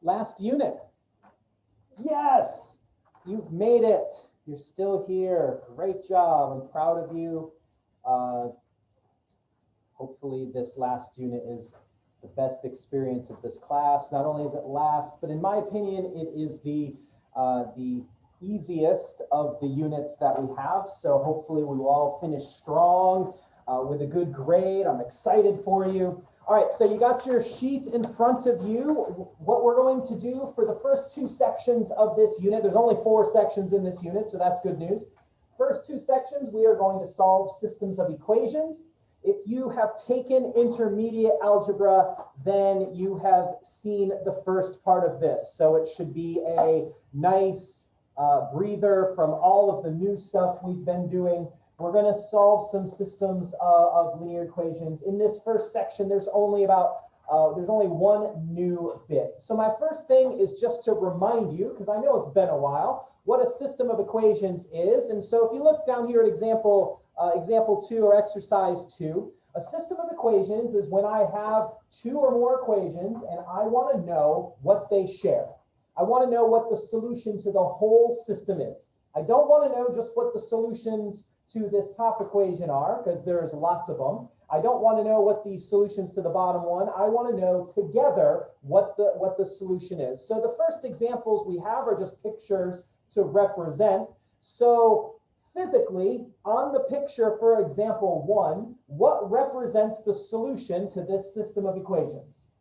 Last unit. Yes, you've made it. You're still here. Great job. I'm proud of you. Hopefully this last unit is the best experience of this class. Not only is it last, but in my opinion, it is the easiest of the units that we have. So hopefully we will all finish strong with a good grade. I'm excited for you. All right, so you got your sheet in front of you. What we're going to do for the first two sections of this unit, there's only 4 sections in this unit, so that's good news. First 2 sections, we are going to solve systems of equations. If you have taken intermediate algebra, then you have seen the first part of this. So it should be a nice breather from all of the new stuff we've been doing. We're going to solve some systems of linear equations. In this first section, there's only one new bit. So my first thing is just to remind you, because I know it's been a while, what a system of equations is. And so if you look down here at example 2 or exercise 2, a system of equations is when I have 2 or more equations and I want to know what they share. I want to know what the solution to the whole system is. I don't want to know just what the solutions to this top equation are, because there's lots of them. I don't want to know what the solutions to the bottom one. I want to know together what the solution is. So the first examples we have are just pictures to represent. So physically, on the picture for example 1, what represents the solution to this system of equations?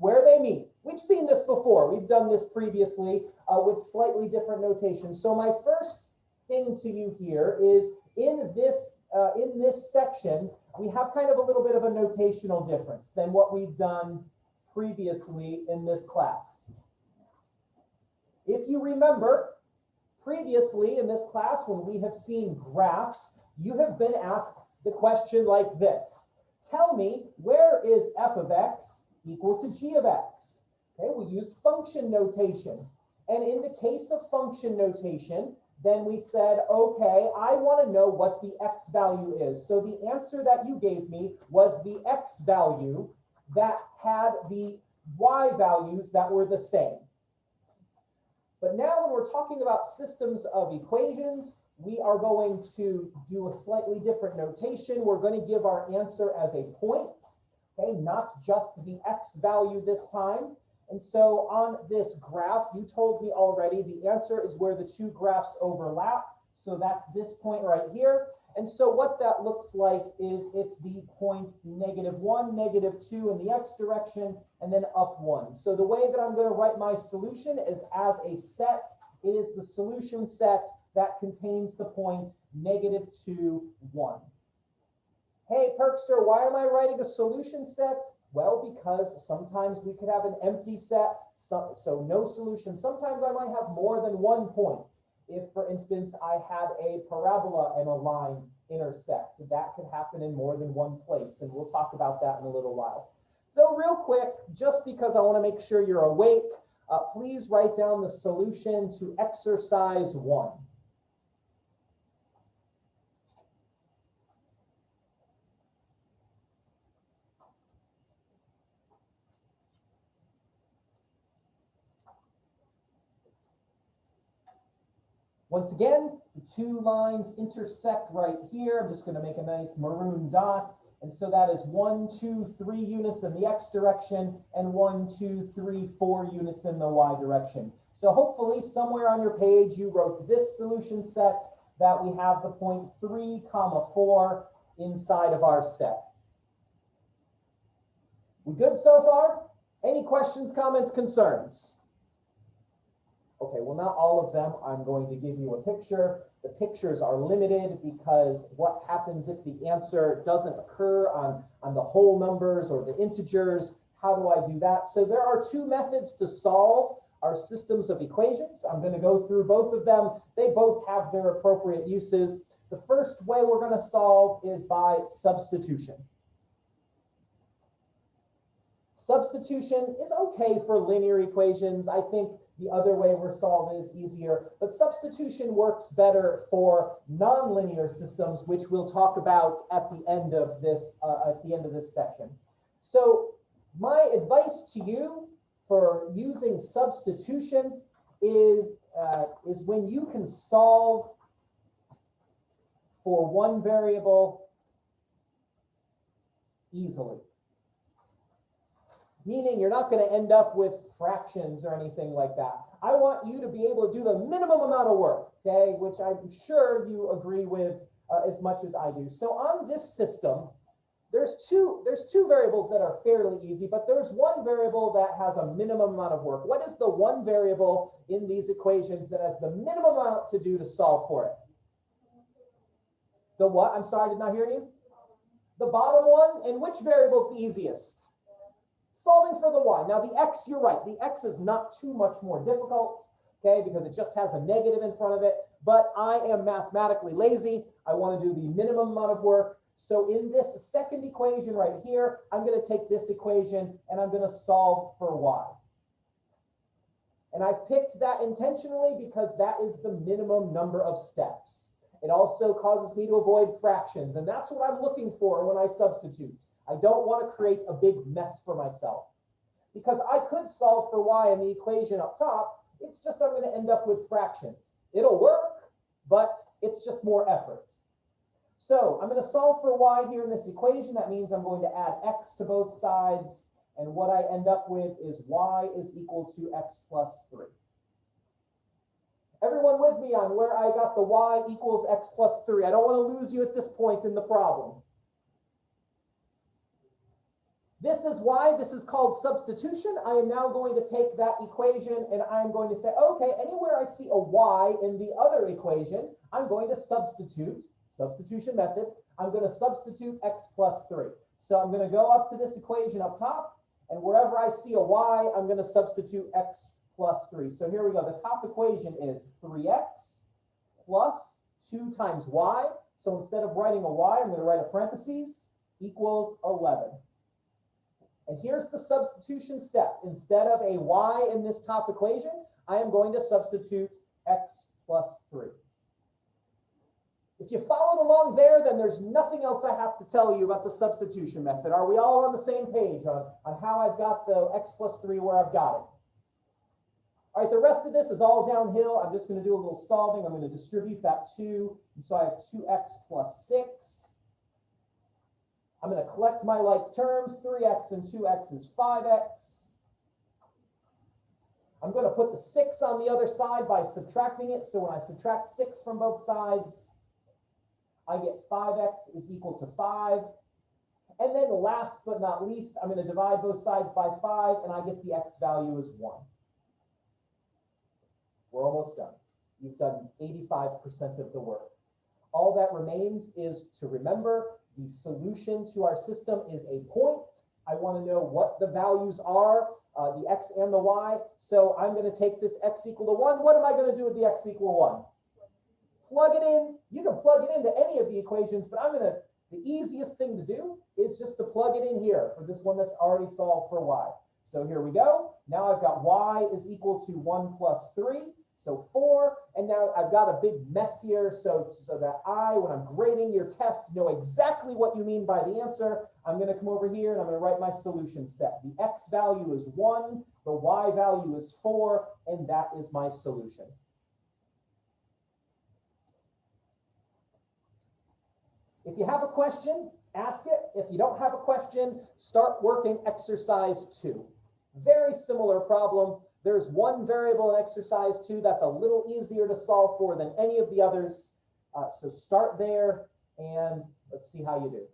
Where they meet. We've seen this before. We've done this previously with slightly different notation. So my first thing to you here is in this section, we have kind of a little bit of a notational difference than what we've done previously in this class. If you remember, previously in this class, when we have seen graphs, you have been asked the question like this. Tell me, where is f of x equal to g of x? Okay, we used function notation. And in the case of function notation, then we said, okay, I want to know what the x value is. So the answer that you gave me was the x value that had the y values that were the same. But now when we're talking about systems of equations, we are going to do a slightly different notation. We're going to give our answer as a point, okay, not just the x value this time. And so on this graph, you told me already the answer is where the 2 graphs overlap. So that's this point right here. And so what that looks like is it's the point -1, -2 in the x direction, and then up 1. So the way that I'm going to write my solution is as a set. It is the solution set that contains the point -2, 1. Hey, Perkster, why am I writing a solution set? Well, because sometimes we could have an empty set, so no solution. Sometimes I might have more than one point. If, for instance, I had a parabola and a line intersect, that could happen in more than one place, and we'll talk about that in a little while. So real quick, just because I want to make sure you're awake, please write down the solution to exercise 1. Once again, the 2 lines intersect right here. I'm just going to make a nice maroon dot. And so that is 1, 2, 3 units in the x direction and 1, 2, 3, 4 units in the y direction. So hopefully somewhere on your page you wrote this solution set that we have the point 3, 4 inside of our set. We good so far? Any questions, comments, concerns? Okay, well, not all of them. I'm going to give you a picture. The pictures are limited because what happens if the answer doesn't occur on the whole numbers or the integers? How do I do that? So there are 2 methods to solve our systems of equations. I'm going to go through both of them. They both have their appropriate uses. The first way we're going to solve is by substitution. Substitution is okay for linear equations. I think the other way we're solving is easier, but substitution works better for nonlinear systems, which we'll talk about at the end of this section. So my advice to you for using substitution is when you can solve for one variable easily. Meaning you're not going to end up with fractions or anything like that. I want you to be able to do the minimum amount of work, okay, which I'm sure you agree with as much as I do. So on this system, there's two variables that are fairly easy, but there's one variable that has a minimum amount of work. What is the one variable in these equations that has the minimum amount to do to solve for it? The what? I'm sorry, I did not hear you. The bottom one. And which variable is the easiest? Solving for the y. Now the x, you're right. The x is not too much more difficult, okay, because it just has a negative in front of it. But I am mathematically lazy. I want to do the minimum amount of work. So in this second equation right here, I'm going to take this equation and I'm going to solve for y. And I've picked that intentionally because that is the minimum number of steps. It also causes me to avoid fractions, and that's what I'm looking for when I substitute. I don't want to create a big mess for myself. Because I could solve for y in the equation up top, it's just I'm going to end up with fractions. It'll work, but it's just more effort. So I'm going to solve for y here in this equation. That means I'm going to add x to both sides, and what I end up with is y is equal to x plus 3. Everyone with me on where I got the y equals x plus 3? I don't want to lose you at this point in the problem. This is why this is called substitution. I am now going to take that equation and I'm going to say, okay, anywhere I see a y in the other equation, I'm going to substitute, substitution method, I'm going to substitute x plus 3. So I'm going to go up to this equation up top, and wherever I see a y, I'm going to substitute x plus 3. So here we go. The top equation is 3x plus 2 times y. So instead of writing a y, I'm going to write a parentheses, equals 11. And here's the substitution step. Instead of a y in this top equation, I am going to substitute x plus 3. If you followed along there, then there's nothing else I have to tell you about the substitution method. Are we all on the same page on how I've got the x plus 3 where I've got it? All right, the rest of this is all downhill. I'm just going to do a little solving. I'm going to distribute that 2. So I have 2x plus 6. I'm going to collect my like terms. 3x and 2x is 5x. I'm going to put the 6 on the other side by subtracting it. So when I subtract 6 from both sides, I get 5x is equal to 5. And then last but not least, I'm going to divide both sides by 5, and I get the x value as 1. We're almost done. You've done 85% of the work. All that remains is to remember the solution to our system is a point. I want to know what the values are, the x and the y. So I'm going to take this x equal to 1. What am I going to do with the x equal 1? Plug it in. You can plug it into any of the equations, but the easiest thing to do is just to plug it in here for this one that's already solved for y. So here we go. Now I've got y is equal to 1 plus 3. So 4, and now I've got a big mess here so that when I'm grading your test, know exactly what you mean by the answer. I'm going to come over here and I'm going to write my solution set. The x value is 1, the y value is 4, and that is my solution. If you have a question, ask it. If you don't have a question, start working exercise 2. Very similar problem. There's one variable in exercise 2 that's a little easier to solve for than any of the others. So start there and let's see how you do.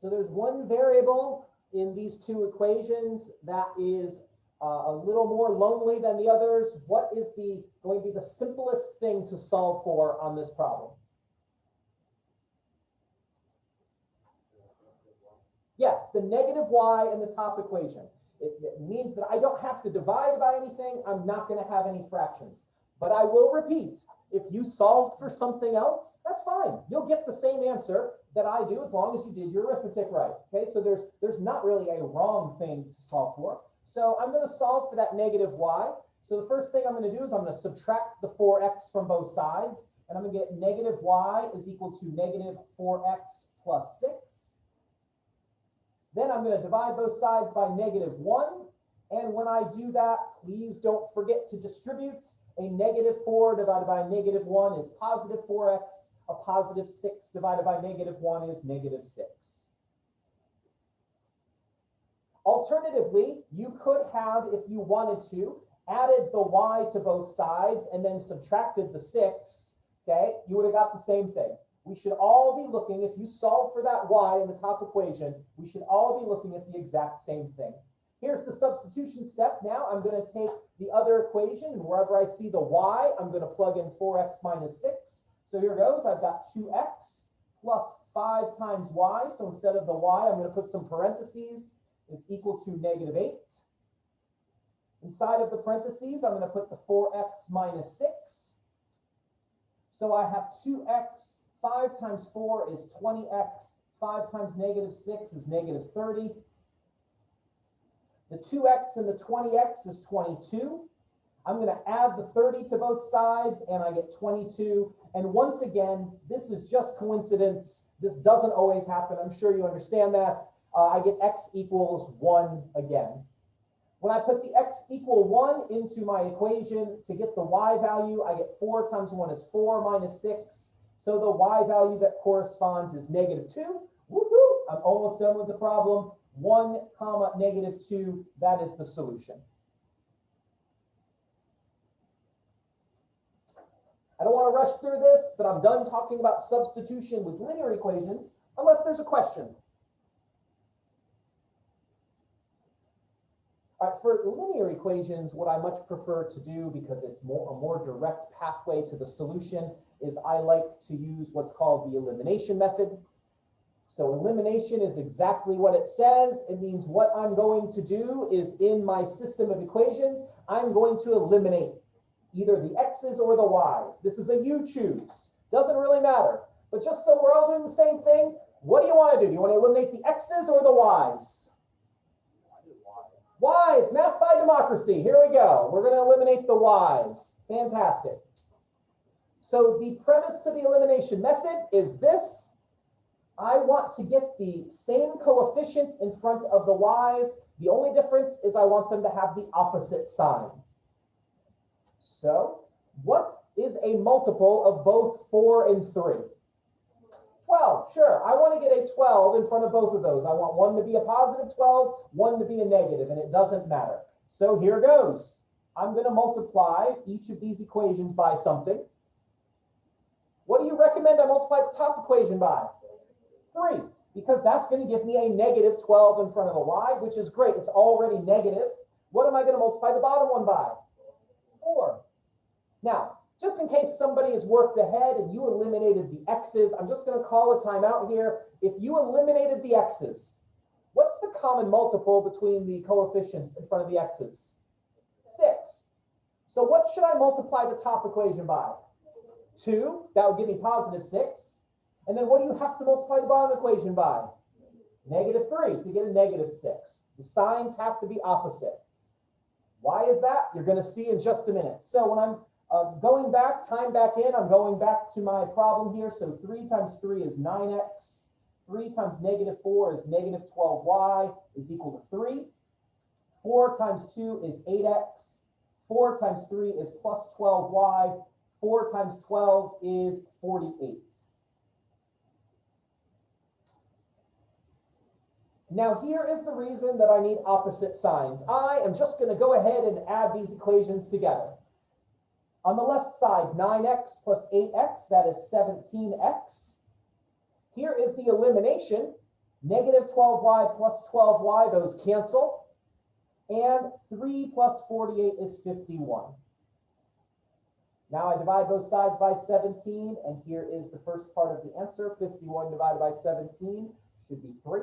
So there's one variable in these two equations that is a little more lonely than the others. What is going to be the simplest thing to solve for on this problem? Yeah, the negative y in the top equation. It means that I don't have to divide by anything. I'm not going to have any fractions. But I will repeat, if you solved for something else, that's fine. You'll get the same answer that I do as long as you did your arithmetic right. Okay, so there's not really a wrong thing to solve for. So I'm going to solve for that negative y. So the first thing I'm going to do is I'm going to subtract the 4x from both sides. And I'm going to get negative y is equal to negative 4x plus 6. Then I'm going to divide both sides by negative 1. And when I do that, please don't forget to distribute. A negative 4 divided by negative 1 is positive 4x. A positive 6 divided by negative 1 is negative 6. Alternatively, you could have, if you wanted to, added the y to both sides and then subtracted the 6. Okay, you would have got the same thing. We should all be looking, if you solve for that y in the top equation, we should all be looking at the exact same thing. Here's the substitution step. Now I'm going to take the other equation, and wherever I see the y, I'm going to plug in 4x minus 6. So here goes. I've got 2x plus 5 times y. So instead of the y, I'm going to put some parentheses, is equal to negative 8. Inside of the parentheses, I'm going to put the 4x minus 6. So I have 2x. 5 times 4 is 20x. 5 times negative 6 is negative 30. The 2x and the 20x is 22. I'm going to add the 30 to both sides, and I get 22. And once again, this is just coincidence. This doesn't always happen. I'm sure you understand that. I get x equals 1 again. When I put the x equal 1 into my equation to get the y value, I get 4 times 1 is 4 minus 6. So the y value that corresponds is negative 2. Woohoo! I'm almost done with the problem. 1 comma negative 2, that is the solution. I don't want to rush through this, but I'm done talking about substitution with linear equations, unless there's a question. All right, for linear equations, what I much prefer to do, because it's a more direct pathway to the solution, is I like to use what's called the elimination method. So elimination is exactly what it says. It means what I'm going to do is in my system of equations, I'm going to eliminate either the x's or the y's. This is a you choose. Doesn't really matter. But just so we're all doing the same thing, what do you want to do? Do you want to eliminate the x's or the y's? Y's, math by democracy. Here we go. We're going to eliminate the y's. Fantastic. So the premise to the elimination method is this. I want to get the same coefficient in front of the y's. The only difference is I want them to have the opposite sign. So what is a multiple of both 4 and 3? 12, sure. I want to get a 12 in front of both of those. I want one to be a positive 12, one to be a negative, and it doesn't matter. So here goes. I'm going to multiply each of these equations by something. What do you recommend I multiply the top equation by? 3, because that's going to give me a negative 12 in front of the y, which is great. It's already negative. What am I going to multiply the bottom one by? 4. Now, just in case somebody has worked ahead and you eliminated the x's, I'm just going to call a timeout here. If you eliminated the x's, what's the common multiple between the coefficients in front of the x's? 6. So what should I multiply the top equation by? 2. That would give me positive 6. And then what do you have to multiply the bottom equation by? Negative 3 to get a negative 6. The signs have to be opposite. Why is that? You're going to see in just a minute. So when I'm going back, time back in, I'm going back to my problem here. So 3 times 3 is 9x. 3 times negative 4 is negative 12y is equal to 3. 4 times 2 is 8x. 4 times 3 is plus 12y. 4 times 12 is 48. Now here is the reason that I need opposite signs. I am just going to go ahead and add these equations together. On the left side, 9x plus 8x, that is 17x. Here is the elimination. Negative 12y plus 12y, those cancel. And 3 plus 48 is 51. Now I divide both sides by 17, and here is the first part of the answer. 51 divided by 17 should be 3.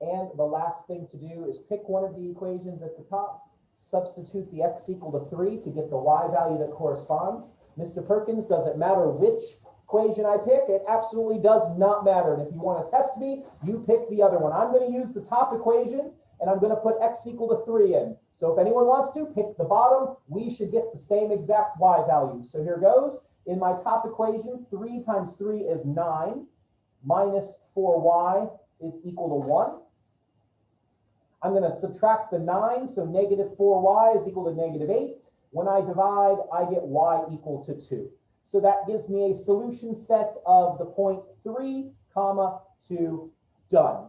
And the last thing to do is pick one of the equations at the top, substitute the x equal to 3 to get the y value that corresponds. Mr. Perkins, does it matter which equation I pick? It absolutely does not matter. And if you want to test me, you pick the other one. I'm going to use the top equation, and I'm going to put x equal to 3 in. So if anyone wants to, pick the bottom. We should get the same exact y value. So here goes. In my top equation, 3 times 3 is 9, minus 4y is equal to 1. I'm going to subtract the 9, so negative 4y is equal to negative 8. When I divide, I get y equal to 2. So that gives me a solution set of the point 3, 2, done.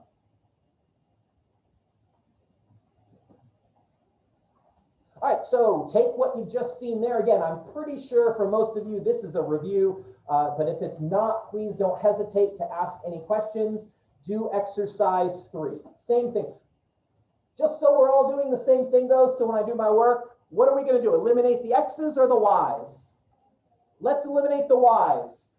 All right, so take what you've just seen there. Again, I'm pretty sure for most of you this is a review, but if it's not, please don't hesitate to ask any questions. Do exercise 3. Same thing. Just so we're all doing the same thing though, so when I do my work, what are we going to do? Eliminate the x's or the y's? Let's eliminate the y's.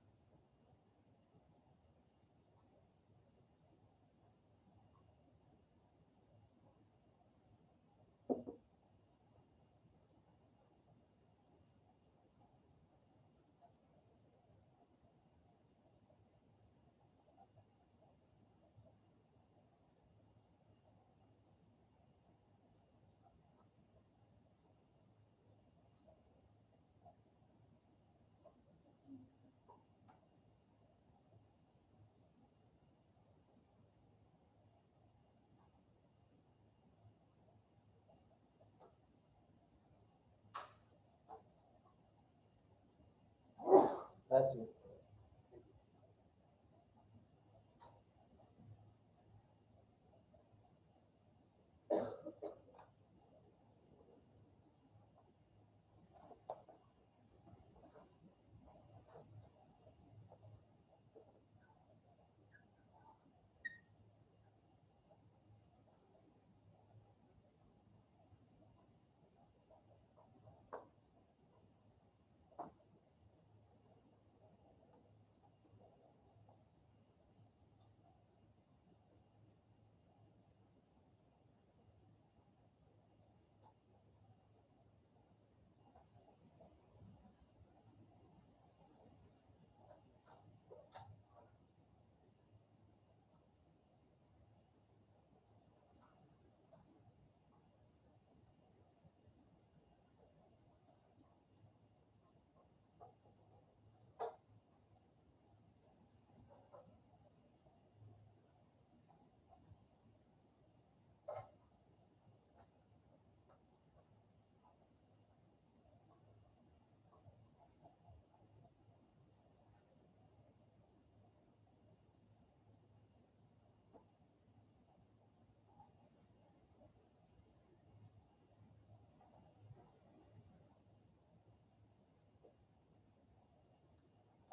Bless you.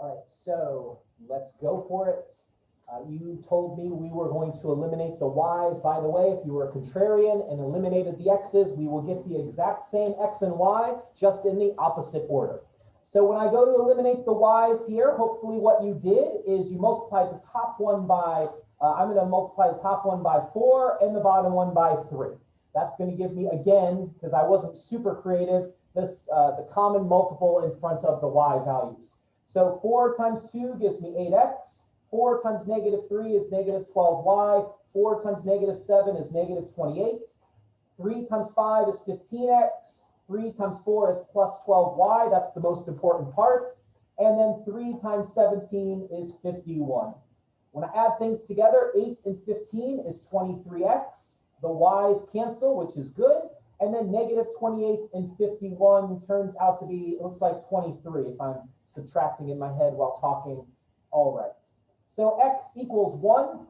All right, so let's go for it. You told me we were going to eliminate the y's. By the way, if you were a contrarian and eliminated the x's, we will get the exact same x and y, just in the opposite order. So when I go to eliminate the y's here, hopefully what you did is you multiplied the top one by, I'm going to multiply the top one by 4 and the bottom one by 3. That's going to give me, again, because I wasn't super creative, this the common multiple in front of the y values. So 4 times 2 gives me 8x. 4 times negative 3 is negative 12y. 4 times negative 7 is negative 28. 3 times 5 is 15x. 3 times 4 is plus 12y. That's the most important part. And then 3 times 17 is 51. When I add things together, 8 and 15 is 23x. The y's cancel, which is good. And then negative 28 and 51 turns out to be, it looks like 23 if I'm subtracting in my head while talking. All right. So x equals 1.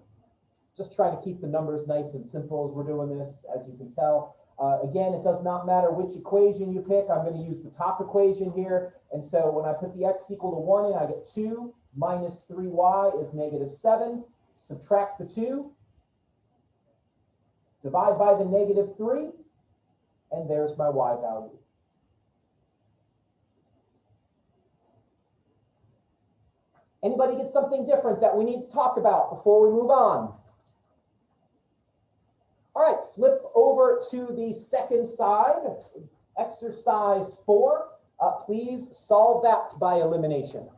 Just trying to keep the numbers nice and simple as we're doing this, as you can tell. Again, it does not matter which equation you pick. I'm going to use the top equation here. And so when I put the x equal to 1 in, I get 2 minus 3y is negative 7. Subtract the 2. Divide by the negative 3. And there's my y value. Anybody get something different that we need to talk about before we move on? All right, flip over to the second side, exercise 4. Please solve that by elimination.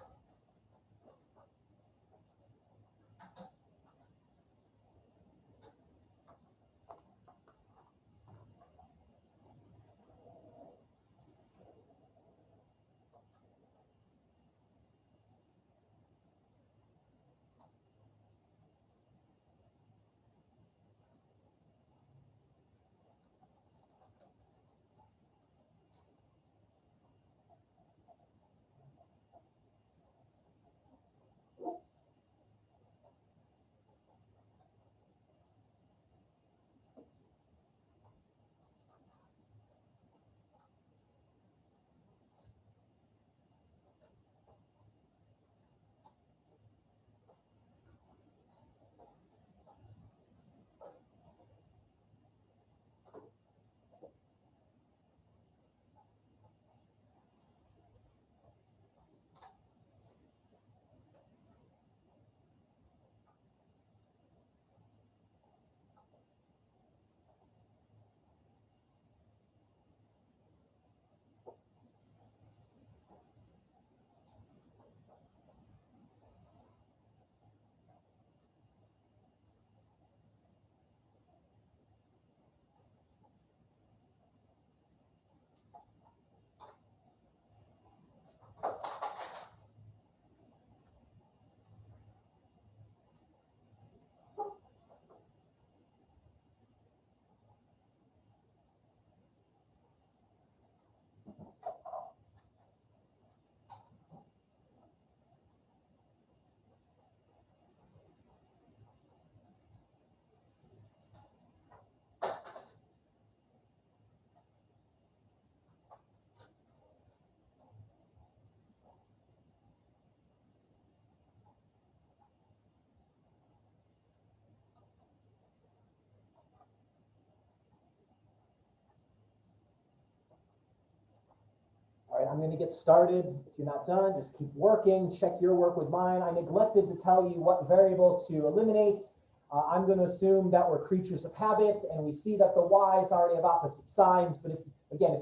All right, I'm going to get started. If you're not done, just keep working. Check your work with mine. I neglected to tell you what variable to eliminate. I'm going to assume that we're creatures of habit, and we see that the y's already have opposite signs. But if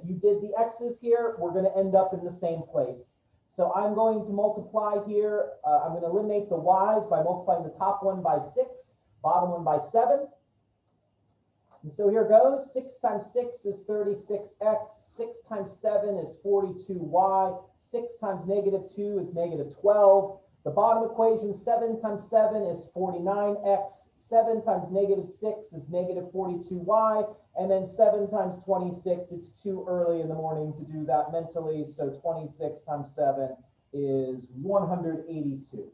you did the x's here, we're going to end up in the same place. So I'm going to multiply here. I'm going to eliminate the y's by multiplying the top one by 6, bottom one by 7. And so here goes. 6 times 6 is 36x. 6 times 7 is 42y. 6 times negative 2 is negative 12. The bottom equation, 7 times 7 is 49x. 7 times negative 6 is negative 42y. And then 7 times 26, it's too early in the morning to do that mentally. So 26 times 7 is 182.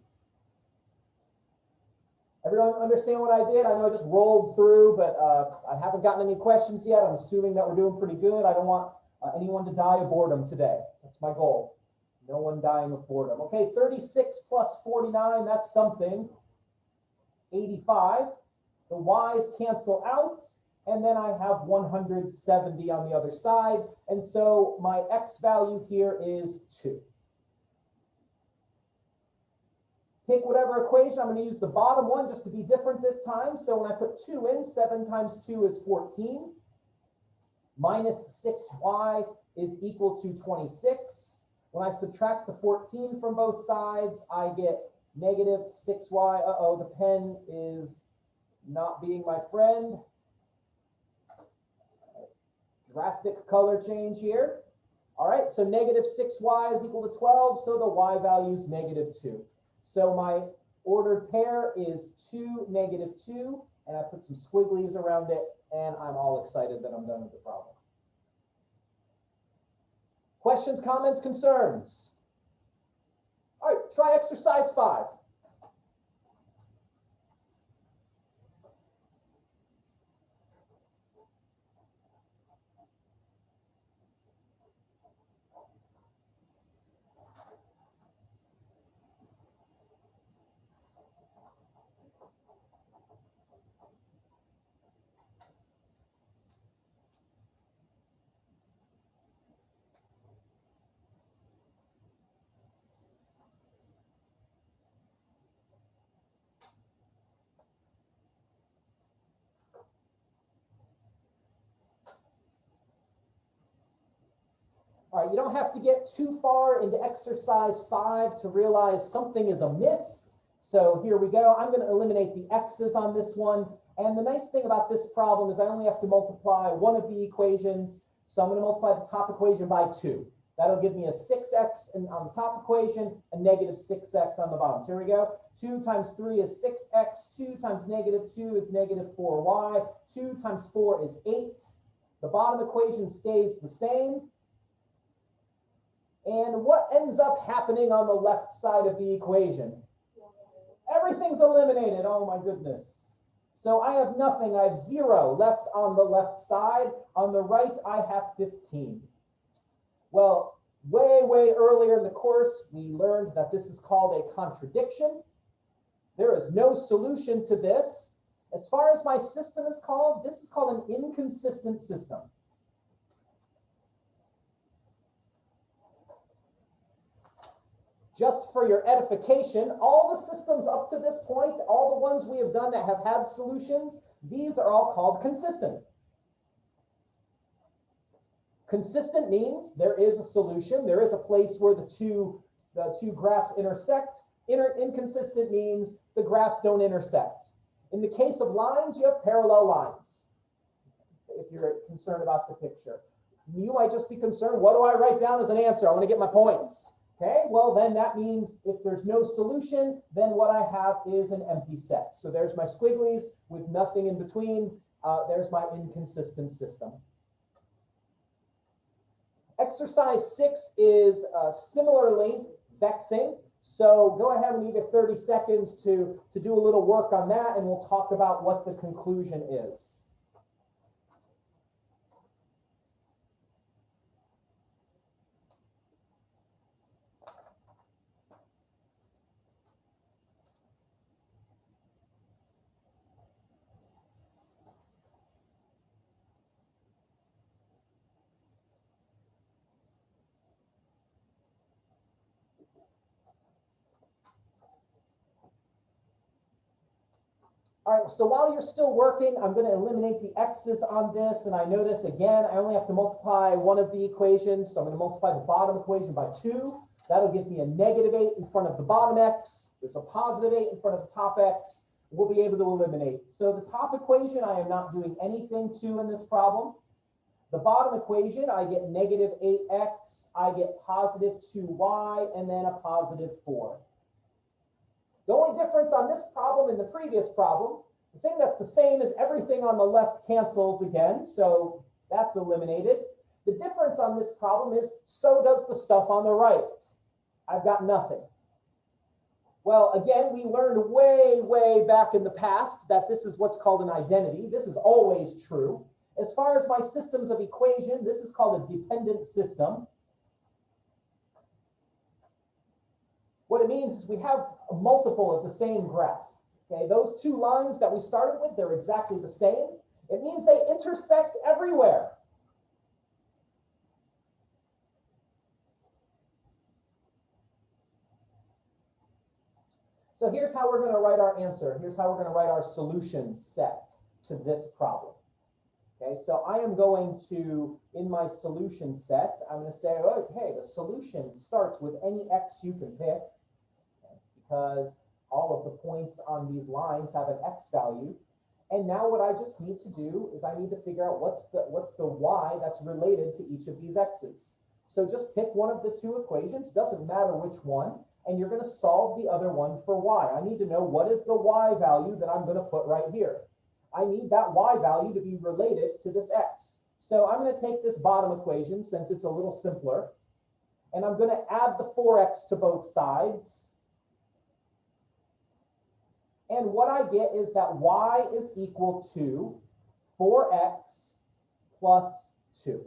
Everyone understand what I did? I know I just rolled through, but I haven't gotten any questions yet. I'm assuming that we're doing pretty good. I don't want anyone to die of boredom today. That's my goal. No one dying of boredom. Okay, 36 plus 49, that's something. 85. The y's cancel out, and then I have 170 on the other side. And so my x value here is 2. Pick whatever equation. I'm going to use the bottom one just to be different this time. So when I put 2 in, 7 times 2 is 14. Minus 6y is equal to 26. When I subtract the 14 from both sides, I get negative 6y. Uh-oh, the pen is not being my friend. Drastic color change here. All right, so negative 6y is equal to 12, so the y value is negative 2. So my ordered pair is 2, negative 2, and I put some squigglies around it, and I'm all excited that I'm done with the problem. Questions, comments, concerns? All right, try exercise 5. All right, you don't have to get too far into exercise 5 to realize something is amiss. So here we go. I'm going to eliminate the x's on this one. And the nice thing about this problem is I only have to multiply one of the equations. So I'm going to multiply the top equation by 2. That'll give me a 6x on the top equation, a negative 6x on the bottom. So here we go. 2 times 3 is 6x. 2 times negative 2 is negative 4y. 2 times 4 is 8. The bottom equation stays the same. And what ends up happening on the left side of the equation? Everything's eliminated. Oh my goodness. So I have nothing. I have 0 left on the left side. On the right, I have 15. Well, way earlier in the course, we learned that this is called a contradiction. There is no solution to this. As far as my system is called, this is called an inconsistent system. Just for your edification, all the systems up to this point, all the ones we have done that have had solutions, these are all called consistent. Consistent means there is a solution. There is a place where the two graphs intersect. Inconsistent means the graphs don't intersect. In the case of lines, you have parallel lines. If you're concerned about the picture, you might just be concerned, what do I write down as an answer? I want to get my points. Okay, well then that means if there's no solution, then what I have is an empty set. So there's my squigglies with nothing in between. There's my inconsistent system. Exercise 6 is similarly vexing. So go ahead and give it 30 seconds to do a little work on that, and we'll talk about what the conclusion is. All right, so while you're still working, I'm going to eliminate the x's on this. And I notice, again, I only have to multiply one of the equations. So I'm going to multiply the bottom equation by 2. That'll give me a negative 8 in front of the bottom x. There's a positive 8 in front of the top x. We'll be able to eliminate. So the top equation, I am not doing anything to in this problem. The bottom equation, I get negative 8x. I get positive 2y, and then a positive 4. The only difference on this problem and the previous problem, the thing that's the same is everything on the left cancels again, so that's eliminated. The difference on this problem is so does the stuff on the right. I've got nothing. Well, again, we learned way back in the past that this is what's called an identity. This is always true. As far as my systems of equation, this is called a dependent system. What it means is we have a multiple of the same graph. Okay, those two lines that we started with, they're exactly the same. It means they intersect everywhere. So here's how we're going to write our answer. Here's how we're going to write our solution set to this problem. Okay, so I am going to, in my solution set, I'm going to say, okay, the solution starts with any x you can pick, because all of the points on these lines have an x value. And now what I just need to do is I need to figure out what's the y that's related to each of these x's. So just pick one of the two equations, doesn't matter which one, and you're going to solve the other one for y. I need to know what is the y value that I'm going to put right here. I need that y value to be related to this x. So I'm going to take this bottom equation, since it's a little simpler, and I'm going to add the 4x to both sides. And what I get is that y is equal to 4x plus 2.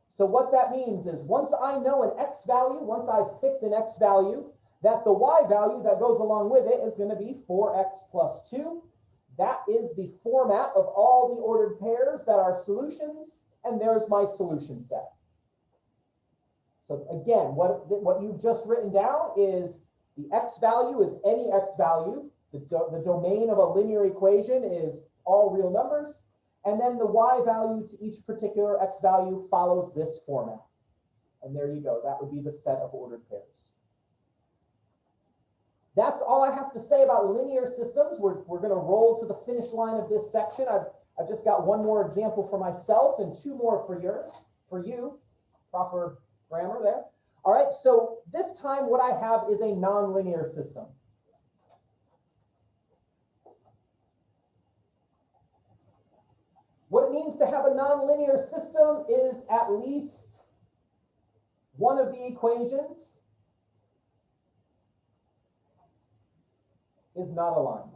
So what that means is once I know an x value, once I've picked an x value, that the y value that goes along with it is going to be 4x plus 2. That is the format of all the ordered pairs that are solutions, and there's my solution set. So again, what you've just written down is the x value is any x value. The domain of a linear equation is all real numbers. And then the y value to each particular x value follows this format. And there you go. That would be the set of ordered pairs. That's all I have to say about linear systems. We're going to roll to the finish line of this section. I've just got one more example for myself and two more for you. Proper grammar there. All right, so this time what I have is a nonlinear system. What it means to have a nonlinear system is at least one of the equations is not aligned.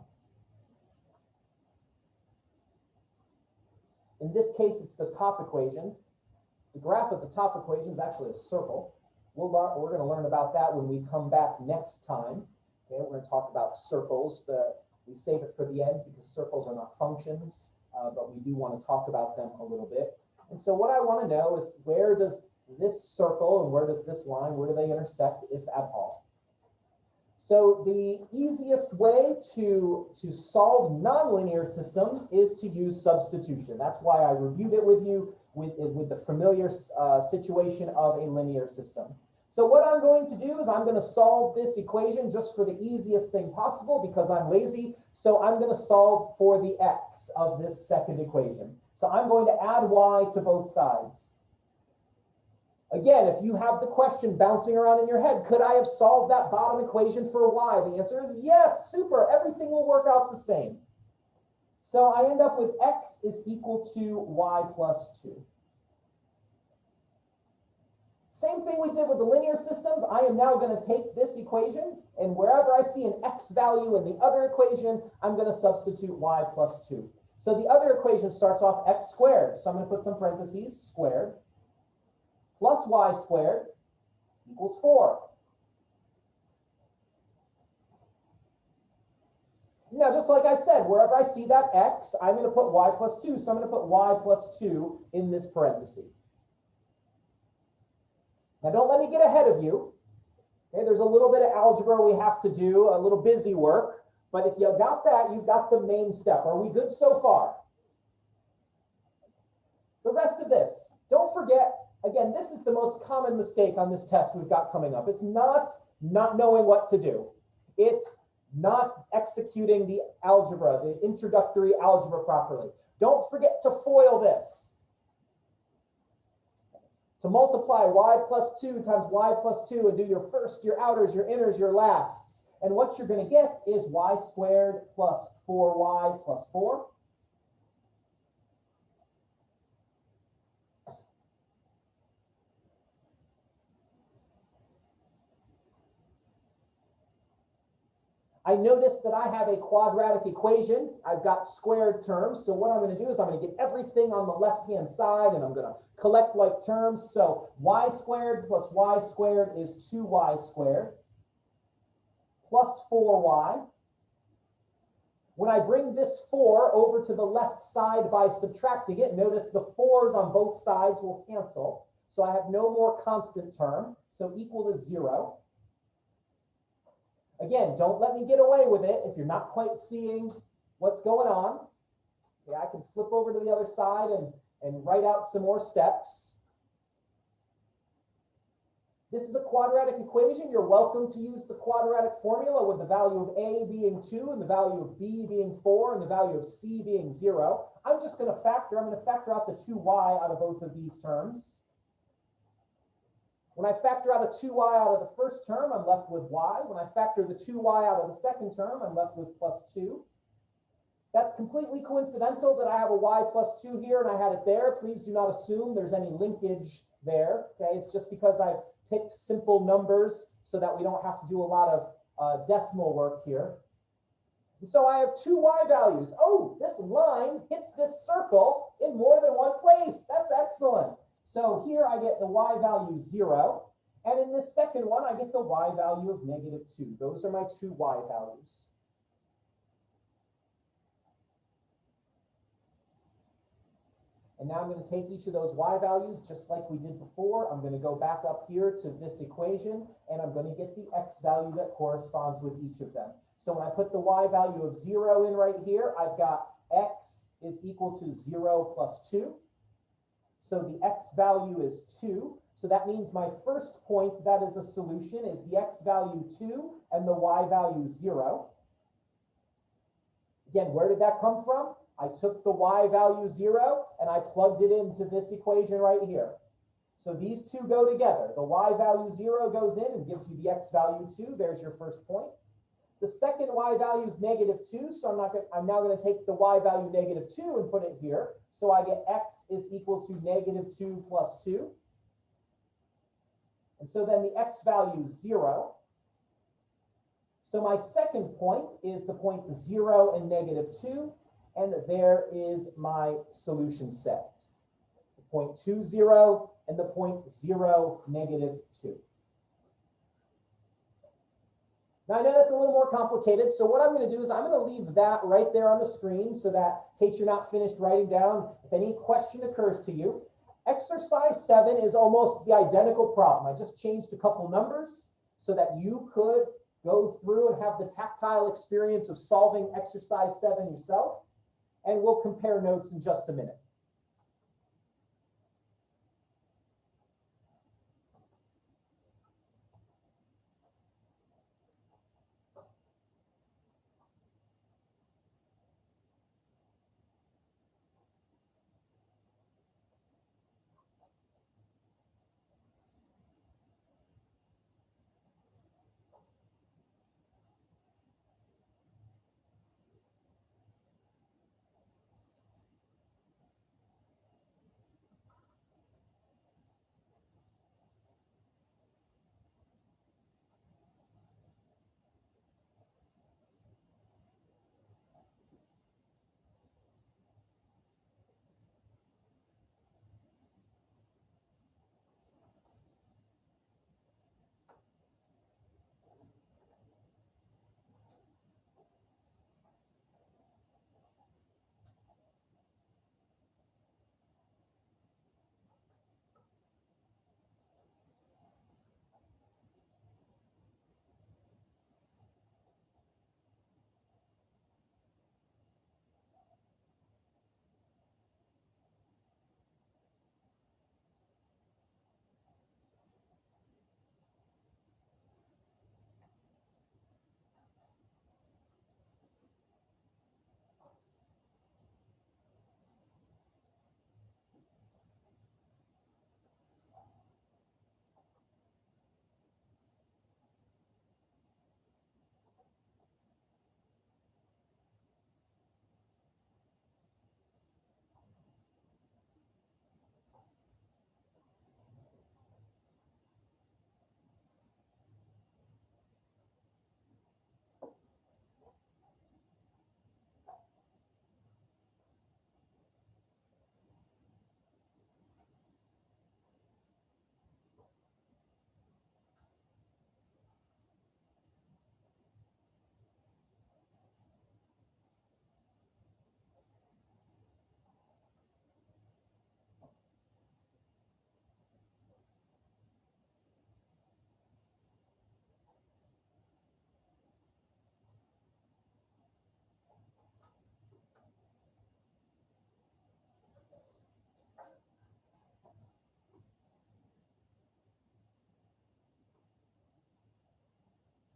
In this case, it's the top equation. The graph of the top equation is actually a circle. We're going to learn about that when we come back next time. Okay, we're going to talk about circles. We save it for the end because circles are not functions, but we do want to talk about them a little bit. And so what I want to know is, where does this circle and where does this line, where do they intersect, if at all? So the easiest way to solve nonlinear systems is to use substitution. That's why I reviewed it with you with the familiar situation of a linear system. So what I'm going to do is I'm going to solve this equation just for the easiest thing possible because I'm lazy. So I'm going to solve for the x of this second equation. So I'm going to add y to both sides. Again, if you have the question bouncing around in your head, could I have solved that bottom equation for y? The answer is yes, super, everything will work out the same. So I end up with x is equal to y plus 2. Same thing we did with the linear systems. I am now going to take this equation, and wherever I see an x value in the other equation, I'm going to substitute y plus 2. So the other equation starts off x squared. So I'm going to put some parentheses, squared, plus y squared equals 4. Now, just like I said, wherever I see that x, I'm going to put y plus 2. So I'm going to put y plus 2 in this parenthesis. Now, don't let me get ahead of you. Okay, there's a little bit of algebra we have to do, a little busy work. But if you got that, you've got the main step. Are we good so far? The rest of this, don't forget, again, this is the most common mistake on this test we've got coming up. It's not knowing what to do. It's not executing the algebra, the introductory algebra properly. Don't forget to FOIL this. To multiply y plus 2 times y plus 2 and do your first, your outers, your inners, your lasts. And what you're going to get is y squared plus 4y plus 4. I notice that I have a quadratic equation. I've got squared terms. So what I'm going to do is I'm going to get everything on the left-hand side, and I'm going to collect like terms. So y squared plus y squared is 2y squared plus 4y. When I bring this 4 over to the left side by subtracting it, notice the 4's on both sides will cancel. So I have no more constant term. So equal to 0. Again, don't let me get away with it if you're not quite seeing what's going on. Yeah, I can flip over to the other side and write out some more steps. This is a quadratic equation. You're welcome to use the quadratic formula with the value of a being 2 and the value of b being 4 and the value of c being 0. I'm just going to factor. I'm going to factor out the 2y out of both of these terms. When I factor out a 2y out of the first term, I'm left with y. When I factor the 2y out of the second term, I'm left with plus 2. That's completely coincidental that I have a y plus 2 here and I had it there. Please do not assume there's any linkage there. Okay, it's just because I picked simple numbers so that we don't have to do a lot of decimal work here. And so I have two y values. Oh, this line hits this circle in more than one place. That's excellent. So here I get the y value 0, and in this second one, I get the y value of -2. Those are my two y values. And now I'm going to take each of those y values, just like we did before. I'm going to go back up here to this equation, and I'm going to get the x value that corresponds with each of them. So when I put the y value of 0 in right here, I've got x is equal to 0 plus 2. So the x value is 2. So that means my first point that is a solution is the x value 2 and the y value 0. Again, where did that come from? I took the y value 0 and I plugged it into this equation right here. So these two go together. The y value 0 goes in and gives you the x value 2. There's your first point. The second y value is negative 2, so I'm now going to take the y value negative 2 and put it here. So I get x is equal to negative 2 plus 2. And so then the x value is 0. So my second point is the point 0 and negative 2, and there is my solution set. The point 2, 0, and the point 0, negative 2. Now, I know that's a little more complicated, so what I'm going to do is I'm going to leave that right there on the screen so that in case you're not finished writing down, if any question occurs to you. Exercise 7 is almost the identical problem. I just changed a couple numbers so that you could go through and have the tactile experience of solving exercise 7 yourself, and we'll compare notes in just a minute.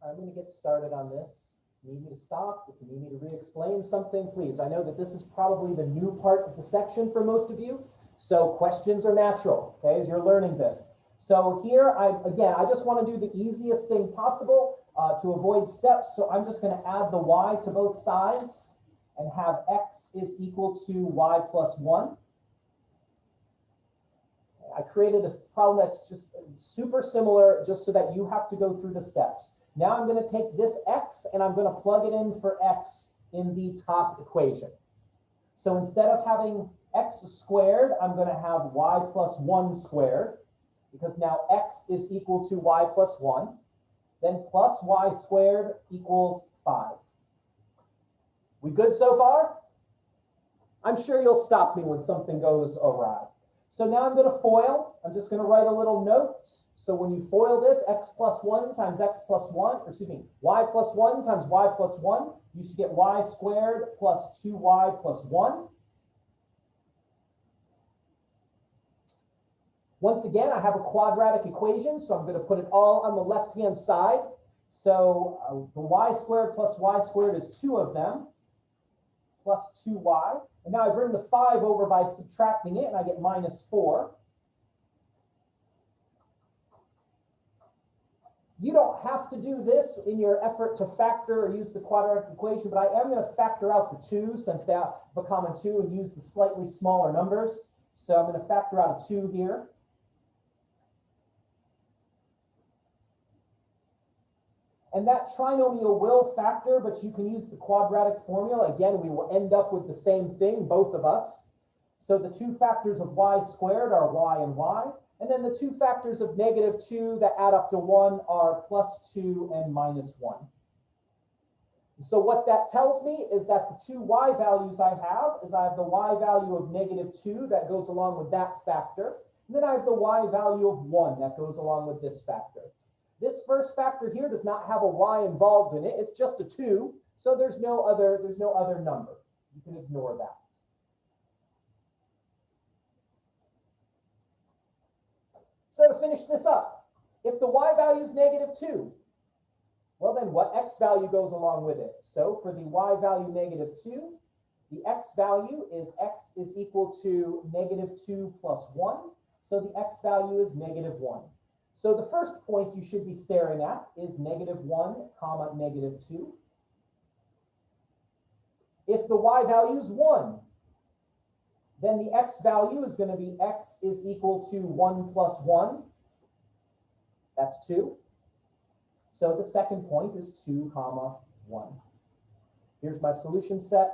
I'm going to get started on this. If you need me to stop, if you need me to re-explain something, please. I know that this is probably the new part of the section for most of you, so questions are natural, okay, as you're learning this. So here, I just want to do the easiest thing possible to avoid steps, so I'm just going to add the y to both sides and have x is equal to y plus 1. I created a problem that's just super similar just so that you have to go through the steps. Now I'm going to take this x and I'm going to plug it in for x in the top equation. So instead of having x squared, I'm going to have y plus 1 squared, because now x is equal to y plus 1. Then plus y squared equals 5. We good so far? I'm sure you'll stop me when something goes awry. So now I'm going to FOIL. I'm just going to write a little note. So when you FOIL this, x plus 1 times x plus 1, or excuse me, y plus 1 times y plus 1, you should get y squared plus 2y plus 1. Once again, I have a quadratic equation, so I'm going to put it all on the left-hand side. So the y squared plus y squared is 2 of them, plus 2y. And now I bring the 5 over by subtracting it, and I get minus 4. You don't have to do this in your effort to factor or use the quadratic equation, but I am going to factor out the 2 since they have a common 2 and use the slightly smaller numbers. So I'm going to factor out a 2 here. And that trinomial will factor, but you can use the quadratic formula. Again, we will end up with the same thing, both of us. So the 2 factors of y squared are y and y. And then the 2 factors of negative 2 that add up to 1 are plus 2 and minus 1. So what that tells me is that the 2 y values I have is I have the y value of negative 2 that goes along with that factor. And then I have the y value of 1 that goes along with this factor. This first factor here does not have a y involved in it. It's just a 2. So there's no other number. You can ignore that. So to finish this up, if the y value is negative 2, well then what x value goes along with it? So for the y value negative 2, the x value is x is equal to negative 2 plus 1. So the x value is negative 1. So the first point you should be staring at is negative 1 comma negative 2. If the y value is 1, then the x value is going to be x is equal to 1 plus 1. That's 2. So the second point is 2 comma 1. Here's my solution set.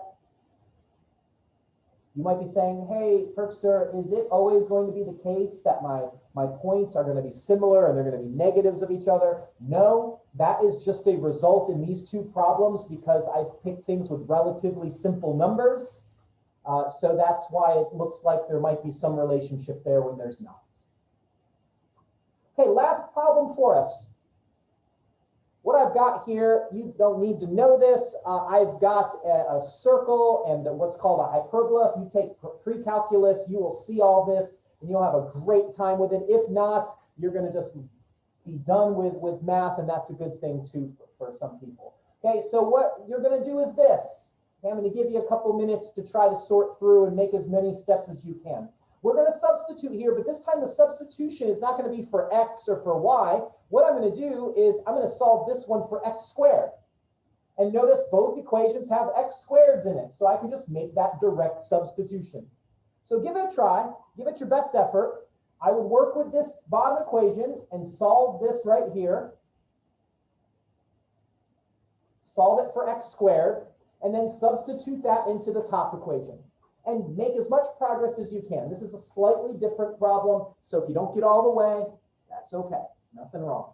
You might be saying, hey, Perkster, is it always going to be the case that my points are going to be similar and they're going to be negatives of each other? No, that is just a result in these 2 problems because I've picked things with relatively simple numbers. So that's why it looks like there might be some relationship there when there's not. Okay, last problem for us. What I've got here, you don't need to know this. I've got a circle and what's called a hyperbola. If you take pre-calculus, you will see all this and you'll have a great time with it. If not, you're going to just be done with math, and that's a good thing too for some people. Okay, so what you're going to do is this. Okay, I'm going to give you a couple minutes to try to sort through and make as many steps as you can. We're going to substitute here, but this time the substitution is not going to be for x or for y. What I'm going to do is I'm going to solve this one for x squared. And notice both equations have x squareds in it, so I can just make that direct substitution. So give it a try. Give it your best effort. I would work with this bottom equation and solve this right here. Solve it for x squared, and then substitute that into the top equation. And make as much progress as you can. This is a slightly different problem, so if you don't get all the way, that's okay. Nothing wrong.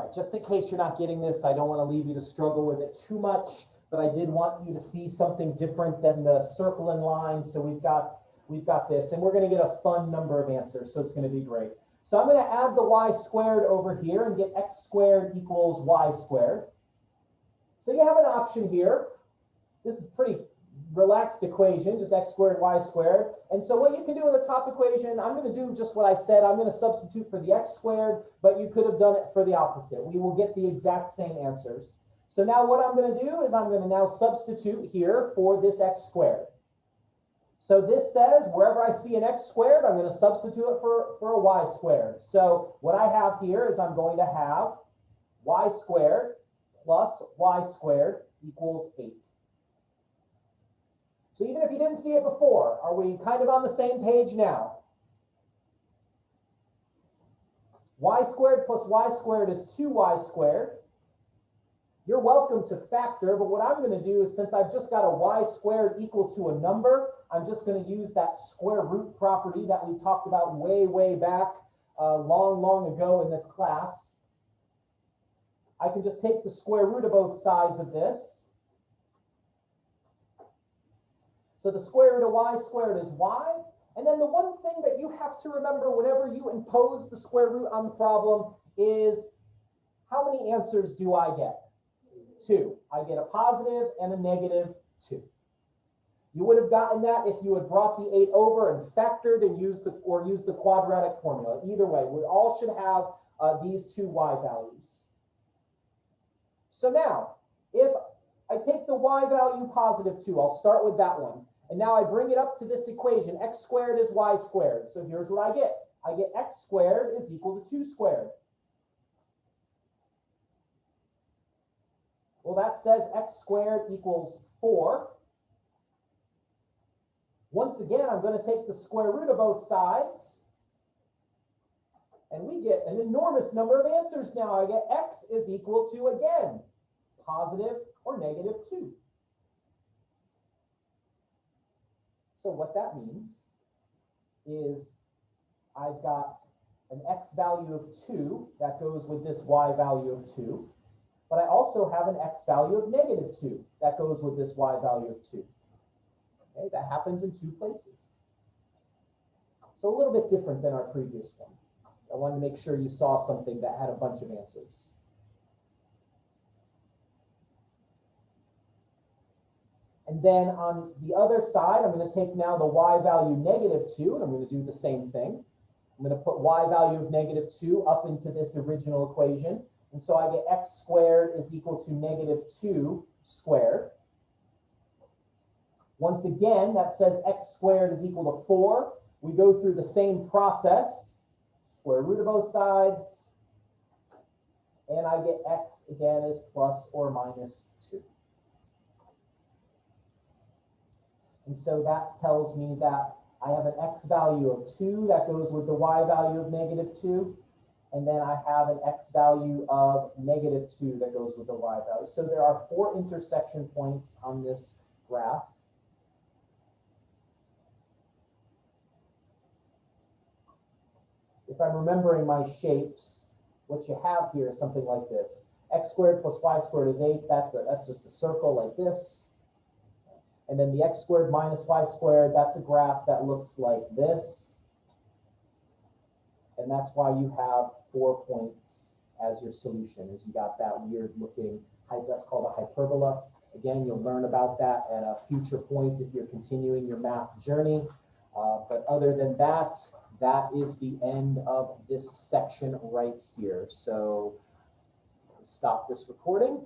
right, just in case you're not getting this, I don't want to leave you to struggle with it too much, but I did want you to see something different than the circle and line. So we've got this, and we're going to get a fun number of answers, so it's going to be great. So I'm going to add the y squared over here and get x squared equals y squared. So you have an option here. This is pretty relaxed equation, just x squared, y squared. And so what you can do in the top equation, I'm going to do just what I said. I'm going to substitute for the x squared, but you could have done it for the opposite. We will get the exact same answers. So now what I'm going to do is I'm going to now substitute here for this x squared. So this says wherever I see an x squared, I'm going to substitute it for a y squared. So what I have here is I'm going to have y squared plus y squared equals 8. So even if you didn't see it before, are we kind of on the same page now? Y squared plus y squared is 2y squared. You're welcome to factor, but what I'm going to do is, since I've just got a y squared equal to a number, I'm just going to use that square root property that we talked about way back long ago in this class. I can just take the square root of both sides of this. So the square root of y squared is y. And then the one thing that you have to remember whenever you impose the square root on the problem is, how many answers do I get? 2. I get a positive and a negative 2. You would have gotten that if you had brought the 8 over and factored and used the quadratic formula. Either way, we all should have these 2 y values. So now, if I take the y value positive 2, I'll start with that one. And now I bring it up to this equation. X squared is y squared. So here's what I get. I get x squared is equal to 2 squared. Well, that says x squared equals 4. Once again, I'm going to take the square root of both sides. And we get an enormous number of answers now. I get x is equal to, again, positive or negative 2. So what that means is I've got an x value of 2 that goes with this y value of 2. But I also have an x value of negative 2 that goes with this y value of 2. Okay, that happens in 2 places. So a little bit different than our previous one. I wanted to make sure you saw something that had a bunch of answers. And then on the other side, I'm going to take now the y value negative 2, and I'm going to do the same thing. I'm going to put y value of negative 2 up into this original equation. And so I get x squared is equal to negative 2 squared. Once again, that says x squared is equal to 4. We go through the same process. Square root of both sides. And I get x, again, is plus or minus 2. And so that tells me that I have an x value of 2 that goes with the y value of negative 2. And then I have an x value of negative 2 that goes with the y value. So there are 4 intersection points on this graph. If I'm remembering my shapes, what you have here is something like this. X squared plus y squared is 8. That's just a circle like this. And then the x squared minus y squared, that's a graph that looks like this. And that's why you have 4 points as your solution, is you got that weird looking, that's called a hyperbola. Again, you'll learn about that at a future point if you're continuing your math journey. But other than that, that is the end of this section right here. So stop this recording.